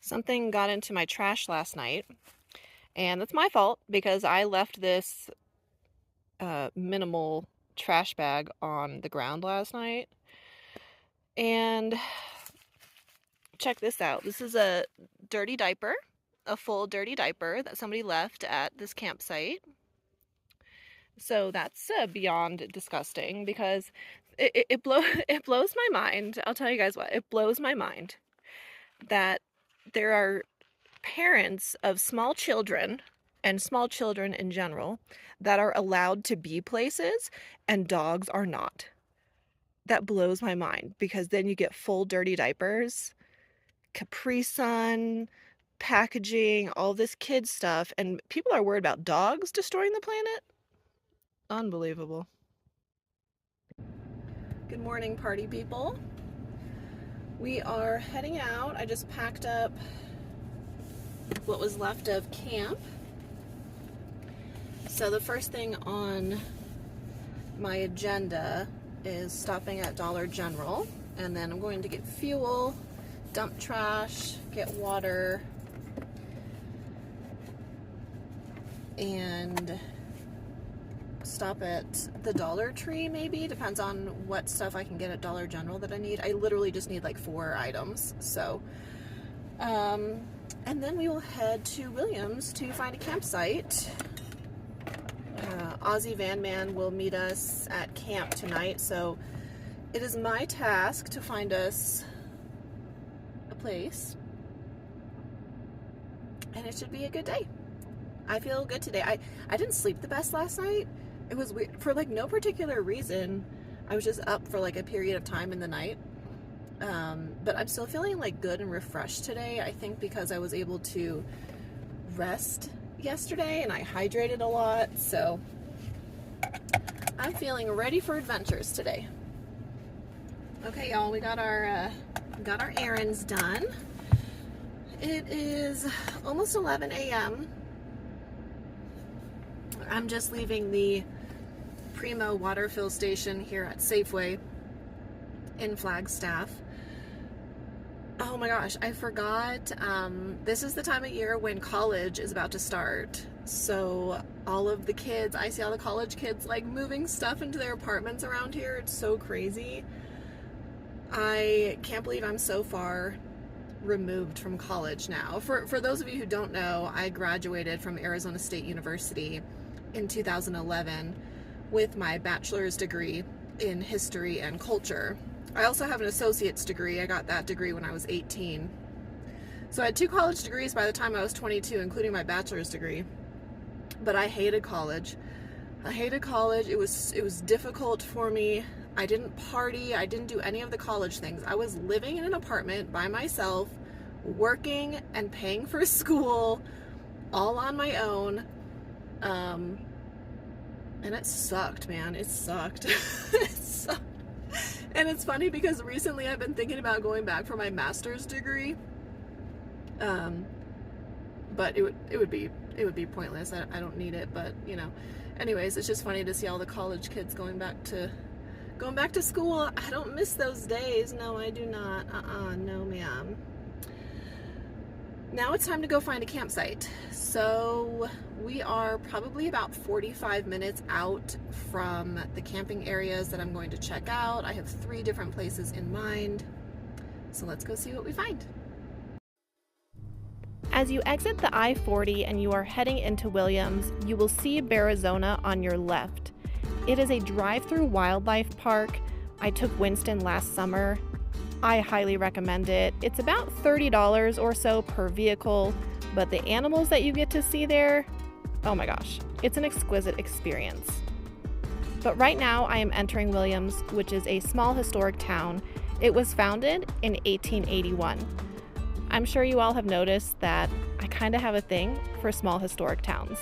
Something got into my trash last night, and that's my fault because I left this minimal trash bag on the ground last night. And check this out. This is a dirty diaper, a full dirty diaper that somebody left at this campsite. So that's beyond disgusting because it blows my mind. I'll tell you guys what, it blows my mind that there are parents of small children and small children in general that are allowed to be places and dogs are not. That blows my mind because then you get full dirty diapers, Capri Sun, packaging, all this kid stuff, and people are worried about dogs destroying the planet. Unbelievable. Good morning, party people. We are heading out. I just packed up what was left of camp. So the first thing on my agenda is stopping at Dollar General, and then I'm going to get fuel, dump trash, get water, and stop at the Dollar Tree maybe. Depends on what stuff I can get at Dollar General that I need. I literally just need like 4 items. So, and then we will head to Williams to find a campsite. Aussie Van Man will meet us at camp tonight, so it is my task to find us a place, and it should be a good day. I feel good today. I didn't sleep the best last night. It was weird. For like no particular reason. I was just up for like a period of time in the night. But I'm still feeling like good and refreshed today. I think because I was able to rest yesterday and I hydrated a lot. So I'm feeling ready for adventures today. Okay, y'all, we got our errands done. It is almost 11 a.m. I'm just leaving the Primo water fill station here at Safeway in Flagstaff. Oh my gosh, I forgot. This is the time of year when college is about to start. So all of the kids, I see all the college kids like moving stuff into their apartments around here. It's so crazy. I can't believe I'm so far removed from college now. For those of you who don't know, I graduated from Arizona State University in 2011 with my bachelor's degree in history and culture. I also have an associate's degree. I got that degree when I was 18. So I had 2 college degrees by the time I was 22, including my bachelor's degree. But I hated college. I hated college. It was difficult for me. I didn't party. I didn't do any of the college things. I was living in an apartment by myself, working and paying for school all on my own. And it sucked, man. It sucked. It sucked. And it's funny because recently I've been thinking about going back for my master's degree. But it would be pointless. I don't need it, but you know. Anyways, it's just funny to see all the college kids going back to school. I don't miss those days. No, I do not. No ma'am. Now it's time to go find a campsite. So we are probably about 45 minutes out from the camping areas that I'm going to check out. I have 3 different places in mind. So let's go see what we find. As you exit the I-40 and you are heading into Williams, you will see Bearizona on your left. It is a drive-through wildlife park. I took Winston last summer. I highly recommend it. It's about $30 or so per vehicle, but the animals that you get to see there, oh my gosh, it's an exquisite experience. But right now I am entering Williams, which is a small historic town. It was founded in 1881. I'm sure you all have noticed that I kind of have a thing for small historic towns.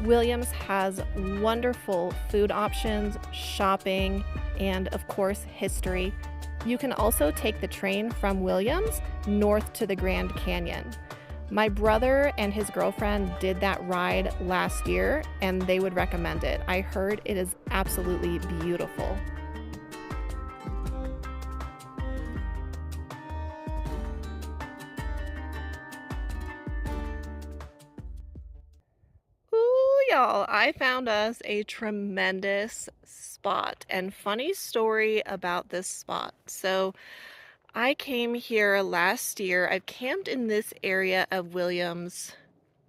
Williams has wonderful food options, shopping, and of course history. You can also take the train from Williams north to the Grand Canyon. My brother and his girlfriend did that ride last year and they would recommend it. I heard it is absolutely beautiful. Ooh, y'all, I found us a tremendous spot, and funny story about this spot. So I came here last year. I've camped in this area of Williams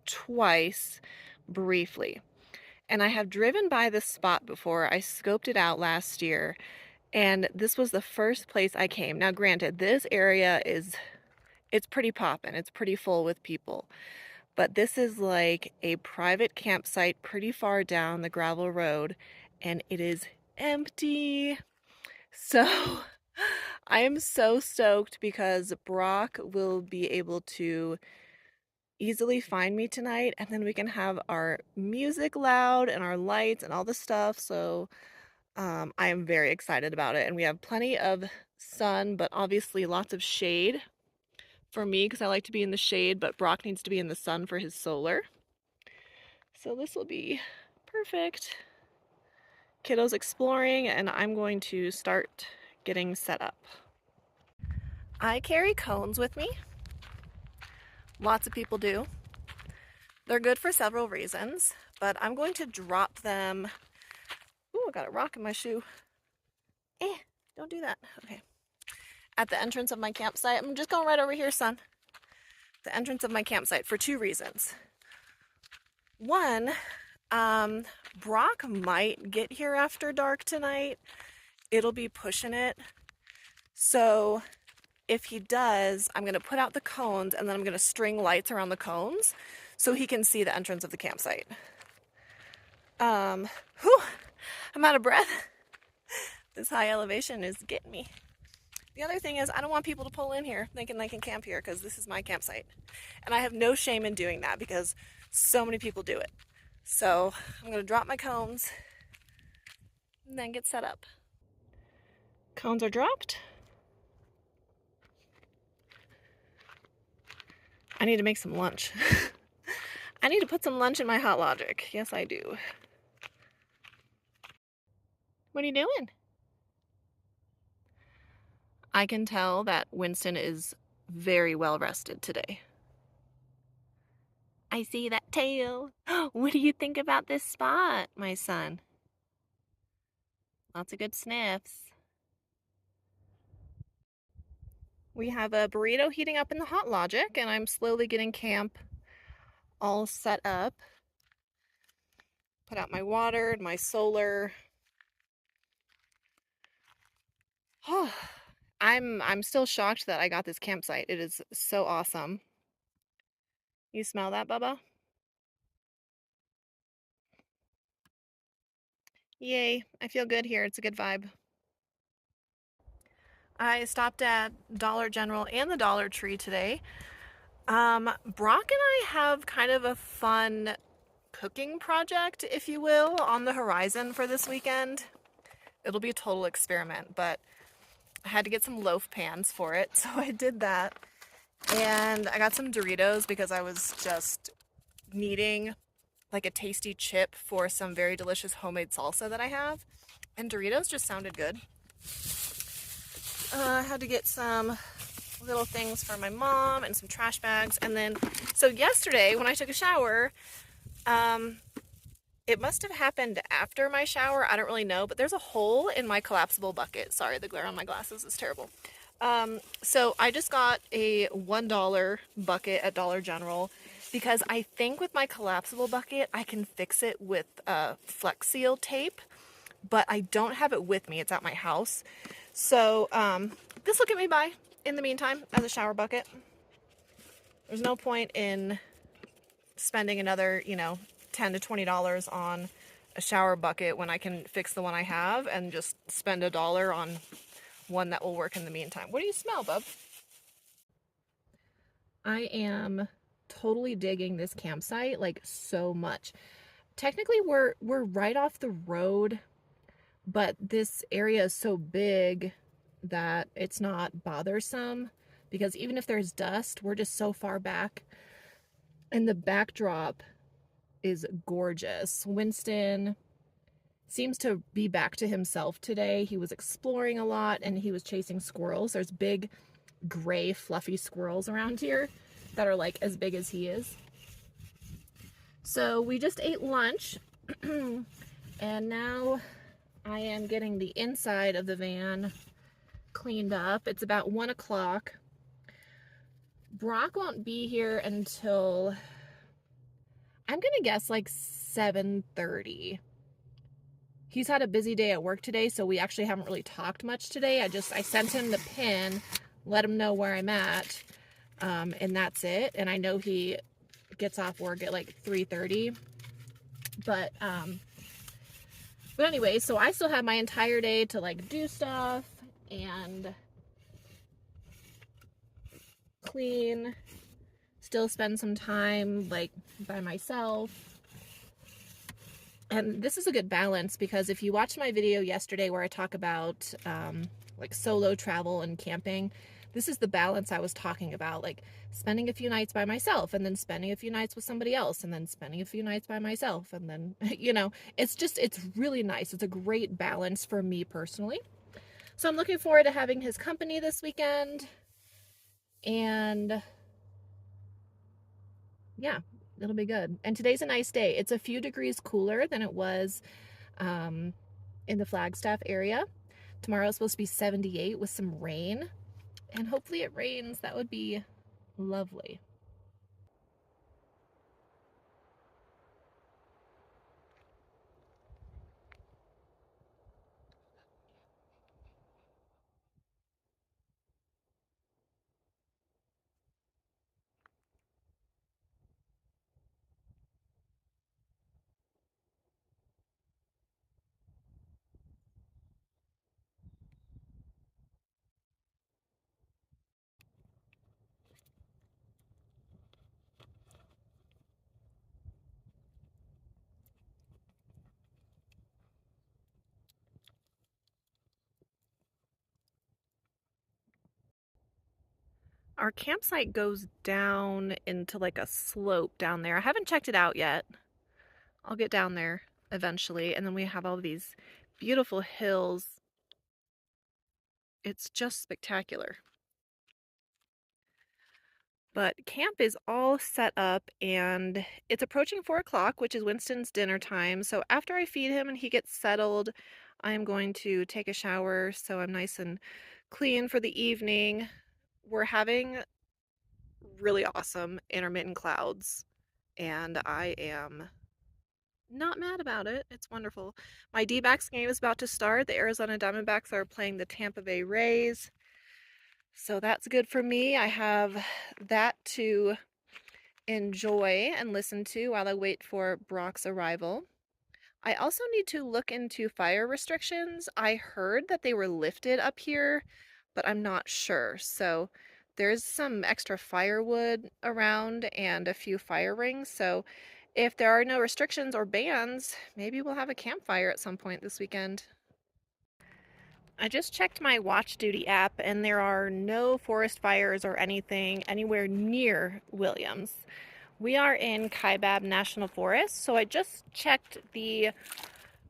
twice briefly, and I have driven by this spot before. I scoped it out last year, and this was the first place I came. Now granted, this area it's pretty poppin', it's pretty full with people, but this is like a private campsite pretty far down the gravel road, and it is empty. So I am so stoked because Brock will be able to easily find me tonight, and then we can have our music loud and our lights and all the stuff. So I am very excited about it, and we have plenty of sun, but obviously lots of shade for me because I like to be in the shade, but Brock needs to be in the sun for his solar. So this will be perfect. Kiddo's exploring, and I'm going to start getting set up. I carry cones with me. Lots of people do. They're good for several reasons, but I'm going to drop them. Ooh, I got a rock in my shoe. Don't do that. Okay. At the entrance of my campsite. I'm just going right over here, son. The entrance of my campsite for two reasons. One, Brock might get here after dark tonight. It'll be pushing it. So if he does, I'm going to put out the cones and then I'm going to string lights around the cones so he can see the entrance of the campsite. Whew, I'm out of breath. This high elevation is getting me. The other thing is I don't want people to pull in here thinking they can camp here because this is my campsite. And I have no shame in doing that because so many people do it. So I'm going to drop my cones and then get set up. Cones are dropped. I need to make some lunch. I need to put some lunch in my Hot Logic. Yes, I do. What are you doing? I can tell that Winston is very well rested today. I see that tail. What do you think about this spot, my son? Lots of good sniffs. We have a burrito heating up in the Hot Logic, and I'm slowly getting camp all set up. Put out my water and my solar. Oh, I'm still shocked that I got this campsite. It is so awesome. You smell that, Bubba? Yay, I feel good here. It's a good vibe. I stopped at Dollar General and the Dollar Tree today. Brock and I have kind of a fun cooking project, if you will, on the horizon for this weekend. It'll be a total experiment, but I had to get some loaf pans for it, so I did that. And I got some Doritos because I was just needing like a tasty chip for some very delicious homemade salsa that I have. And Doritos just sounded good. I had to get some little things for my mom and some trash bags. And then, so yesterday when I took a shower, it must have happened after my shower. I don't really know, but there's a hole in my collapsible bucket. Sorry, the glare on my glasses is terrible. So I just got a $1 bucket at Dollar General because I think with my collapsible bucket, I can fix it with Flex Seal tape, but I don't have it with me. It's at my house. So this will get me by in the meantime as a shower bucket. There's no point in spending another, $10 to $20 on a shower bucket when I can fix the one I have and just spend $1 on one that will work in the meantime. What do you smell, bub? I am totally digging this campsite like so much. Technically we're right off the road, but this area is so big that it's not bothersome because even if there's dust, we're just so far back. And the backdrop is gorgeous. Winston seems to be back to himself today. He was exploring a lot and he was chasing squirrels. There's big gray fluffy squirrels around here that are like as big as he is. So we just ate lunch and now I am getting the inside of the van cleaned up. It's about 1 o'clock. Brock won't be here until, I'm gonna guess, like 7:30. He's had a busy day at work today, so we actually haven't really talked much today. I sent him the pin, let him know where I'm at, and that's it. And I know he gets off work at like 3:30. But anyway, so I still have my entire day to like do stuff and clean, still spend some time like by myself. And this is a good balance because if you watched my video yesterday where I talk about like solo travel and camping, this is the balance I was talking about, like spending a few nights by myself and then spending a few nights with somebody else and then spending a few nights by myself. And then, you know, it's really nice. It's a great balance for me personally. So I'm looking forward to having his company this weekend. And yeah, it'll be good. And today's a nice day. It's a few degrees cooler than it was in the Flagstaff area. Tomorrow's supposed to be 78 with some rain. And hopefully it rains. That would be lovely. Our campsite goes down into like a slope down there. I haven't checked it out yet. I'll get down there eventually. And then we have all these beautiful hills. It's just spectacular. But camp is all set up and it's approaching 4 o'clock, which is Winston's dinner time. So after I feed him and he gets settled, I am going to take a shower so I'm nice and clean for the evening. We're having really awesome intermittent clouds and I am not mad about it. It's wonderful. My D-backs game is about to start. The Arizona Diamondbacks are playing the Tampa Bay Rays. So that's good for me. I have that to enjoy and listen to while I wait for Brock's arrival. I also need to look into fire restrictions. I heard that they were lifted up here, but I'm not sure. So there's some extra firewood around and a few fire rings. So if there are no restrictions or bans, maybe we'll have a campfire at some point this weekend. I just checked my Watch Duty app and there are no forest fires or anything anywhere near Williams. We are in Kaibab National Forest, so I just checked the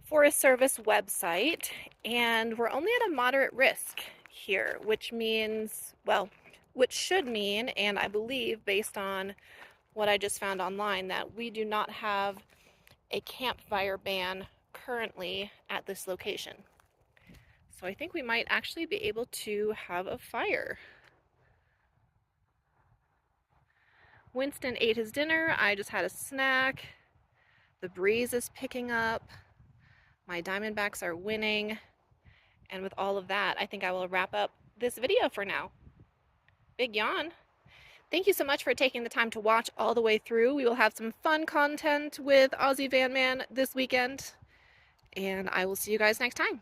Forest Service website and we're only at a moderate risk here, which means, well, which should mean, and I believe based on what I just found online, that we do not have a campfire ban currently at this location. So I think we might actually be able to have a fire. Winston ate his dinner. I just had a snack. The breeze is picking up. My Diamondbacks are winning. And with all of that, I think I will wrap up this video for now. Big yawn. Thank you so much for taking the time to watch all the way through. We will have some fun content with Aussie Van Man this weekend. And I will see you guys next time.